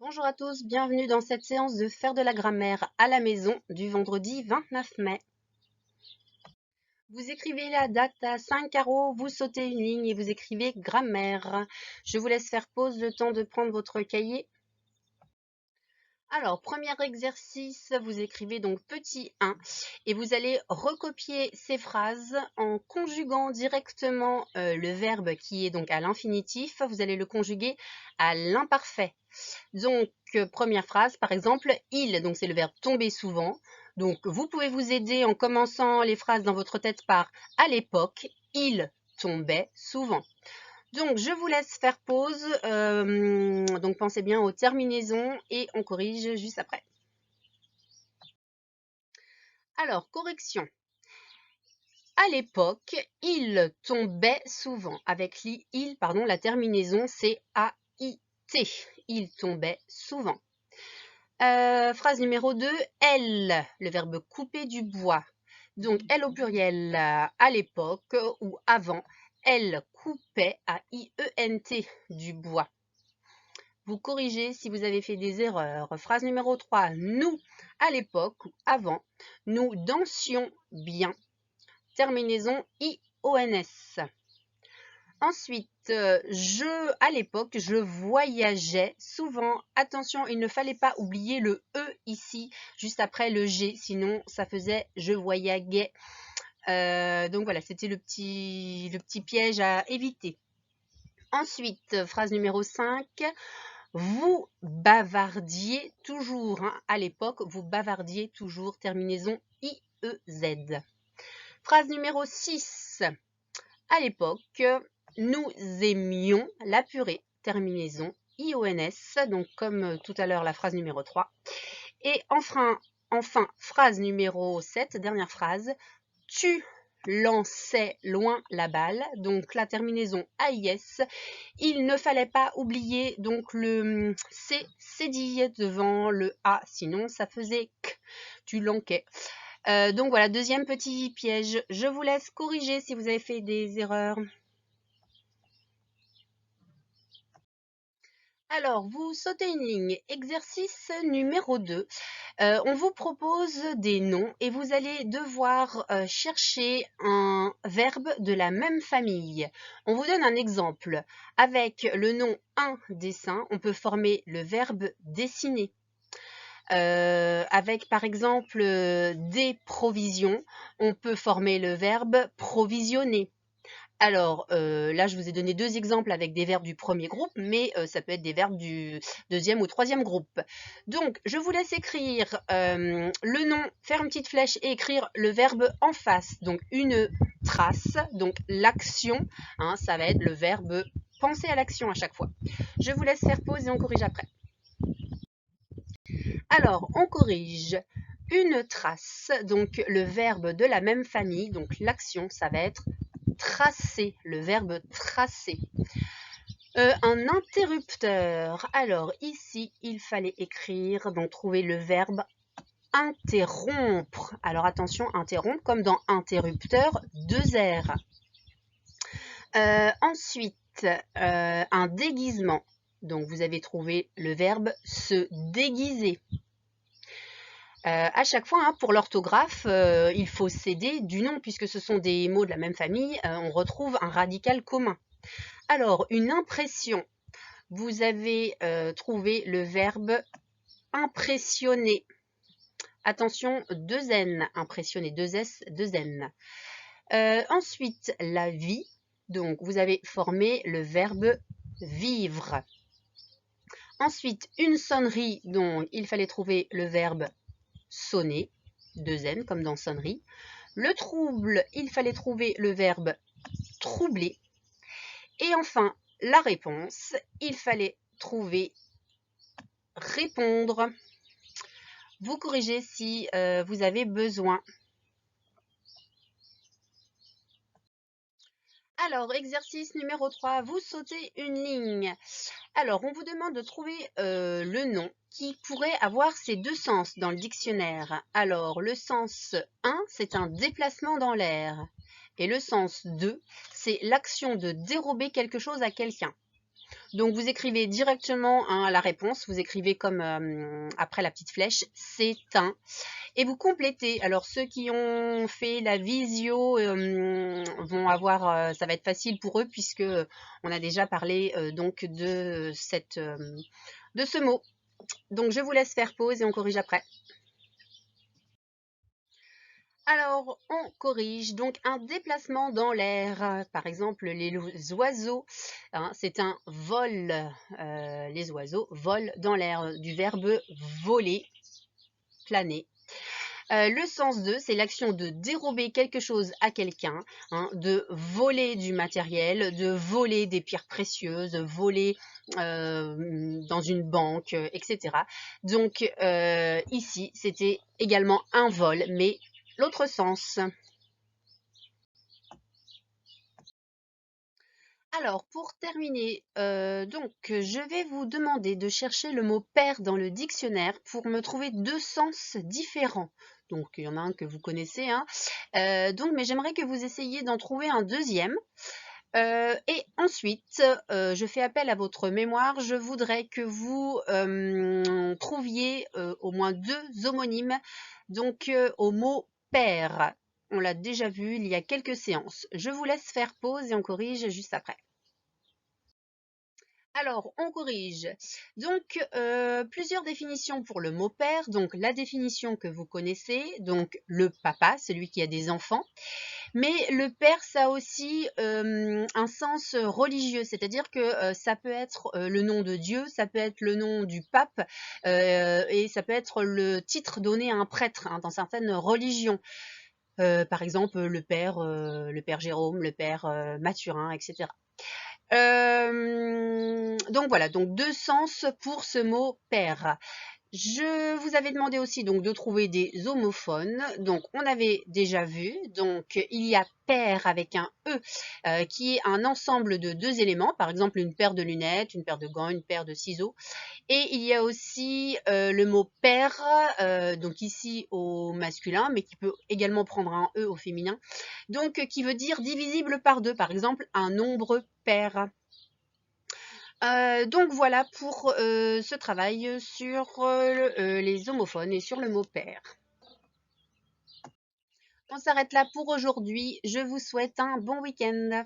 Bonjour à tous, bienvenue dans cette séance de faire de la grammaire à la maison du vendredi 29 mai. Vous écrivez la date à 5 carreaux, vous sautez une ligne et vous écrivez grammaire. Je vous laisse faire pause le temps de prendre votre cahier. Alors, premier exercice, vous écrivez donc petit 1 et vous allez recopier ces phrases en conjuguant directement le verbe qui est donc à l'infinitif. Vous allez le conjuguer à l'imparfait. Donc, première phrase, par exemple, il, donc c'est le verbe tomber souvent. Donc, vous pouvez vous aider en commençant les phrases dans votre tête par à l'époque, il tombait souvent. Donc, je vous laisse faire pause. Donc, pensez bien aux terminaisons et on corrige juste après. Alors, correction. À l'époque, il tombait souvent. Avec la terminaison, c'est A-I-T. Il tombait souvent. Phrase numéro 2, elle, le verbe couper du bois. Donc, elle au pluriel, à l'époque ou avant, elle coupait, A-I-E-N-T, du bois. Vous corrigez si vous avez fait des erreurs. Phrase numéro 3, nous, à l'époque ou avant, nous dansions bien. Terminaison I-O-N-S. Ensuite, à l'époque, je voyageais souvent. Attention, il ne fallait pas oublier le E ici, juste après le G, sinon ça faisait je voyageais. Donc voilà, c'était le petit piège à éviter. Ensuite, phrase numéro 5, vous bavardiez toujours. À l'époque, vous bavardiez toujours. Terminaison I-E-Z. Phrase numéro 6, à l'époque, nous aimions la purée, terminaison IONS, donc comme tout à l'heure la phrase numéro 3. Et enfin, phrase numéro 7, dernière phrase, tu lançais loin la balle, donc la terminaison AIS. Il ne fallait pas oublier donc le C cédille devant le A, sinon ça faisait K, tu lanquais. Donc voilà, deuxième petit piège. Je vous laisse corriger si vous avez fait des erreurs. Alors, vous sautez une ligne. Exercice numéro 2. On vous propose des noms et vous allez devoir chercher un verbe de la même famille. On vous donne un exemple. Avec le nom un dessin, on peut former le verbe dessiner. Avec par exemple des provisions, on peut former le verbe provisionner. Alors là, je vous ai donné deux exemples avec des verbes du premier groupe, mais ça peut être des verbes du deuxième ou troisième groupe. Donc, je vous laisse écrire le nom, faire une petite flèche et écrire le verbe en face. Donc, une trace, donc l'action, ça va être le verbe penser à l'action à chaque fois. Je vous laisse faire pause et on corrige après. Alors, on corrige une trace, donc le verbe de la même famille, donc l'action, ça va être tracer, le verbe tracer. Un interrupteur. Alors ici, il fallait écrire, donc trouver le verbe interrompre. Alors attention, interrompre, comme dans interrupteur, 2 R. Ensuite, un déguisement. Donc vous avez trouvé le verbe se déguiser. À chaque fois, pour l'orthographe, il faut s'aider du nom, puisque ce sont des mots de la même famille, on retrouve un radical commun. Alors, une impression. Vous avez trouvé le verbe impressionner. Attention, 2 N, impressionner, 2 S, 2 N. Ensuite, la vie. Donc, vous avez formé le verbe vivre. Ensuite, une sonnerie. Donc, il fallait trouver le verbe sonner, 2 N comme dans sonnerie. Le trouble, il fallait trouver le verbe troubler. Et enfin, la réponse, il fallait trouver répondre. Vous corrigez si vous avez besoin. Alors, exercice numéro 3, vous sautez une ligne. Alors, on vous demande de trouver le nom qui pourrait avoir ces deux sens dans le dictionnaire. Alors, le sens 1, c'est un déplacement dans l'air. Et le sens 2, c'est l'action de dérober quelque chose à quelqu'un. Donc vous écrivez directement hein, la réponse, vous écrivez comme après la petite flèche, c'est un. Et vous complétez. Alors ceux qui ont fait la visio vont avoir, ça va être facile pour eux puisque on a déjà parlé donc de de ce mot. Donc je vous laisse faire pause et on corrige après. Alors, on corrige donc un déplacement dans l'air. Par exemple, les oiseaux, hein, c'est un vol. Les oiseaux volent dans l'air. Du verbe voler, planer. Le sens de, c'est l'action de dérober quelque chose à quelqu'un, hein, de voler du matériel, de voler des pierres précieuses, voler dans une banque, etc. Donc ici, c'était également un vol, mais l'autre sens. Alors, pour terminer, donc, je vais vous demander de chercher le mot père dans le dictionnaire pour me trouver deux sens différents. Donc, il y en a un que vous connaissez, hein. Donc, mais j'aimerais que vous essayiez d'en trouver un deuxième. Et ensuite, je fais appel à votre mémoire. Je voudrais que vous trouviez au moins deux homonymes, donc au mot père. On l'a déjà vu il y a quelques séances. Je vous laisse faire pause et on corrige juste après. Alors, on corrige. Donc, plusieurs définitions pour le mot père. Donc, la définition que vous connaissez, donc le papa, celui qui a des enfants. Mais le père, ça a aussi un sens religieux, c'est-à-dire que ça peut être le nom de Dieu, ça peut être le nom du pape, et ça peut être le titre donné à un prêtre hein, dans certaines religions. Par exemple, le père Jérôme, le père Mathurin, etc. Donc voilà, donc deux sens pour ce mot père. Je vous avais demandé aussi donc de trouver des homophones. Donc on avait déjà vu. Donc il y a paire avec un E qui est un ensemble de deux éléments, par exemple une paire de lunettes, une paire de gants, une paire de ciseaux. Et il y a aussi le mot paire, donc ici au masculin, mais qui peut également prendre un E au féminin, donc qui veut dire divisible par deux, par exemple un nombre pair. Donc voilà pour ce travail sur les homophones et sur le mot père. On s'arrête là pour aujourd'hui. Je vous souhaite un bon week-end.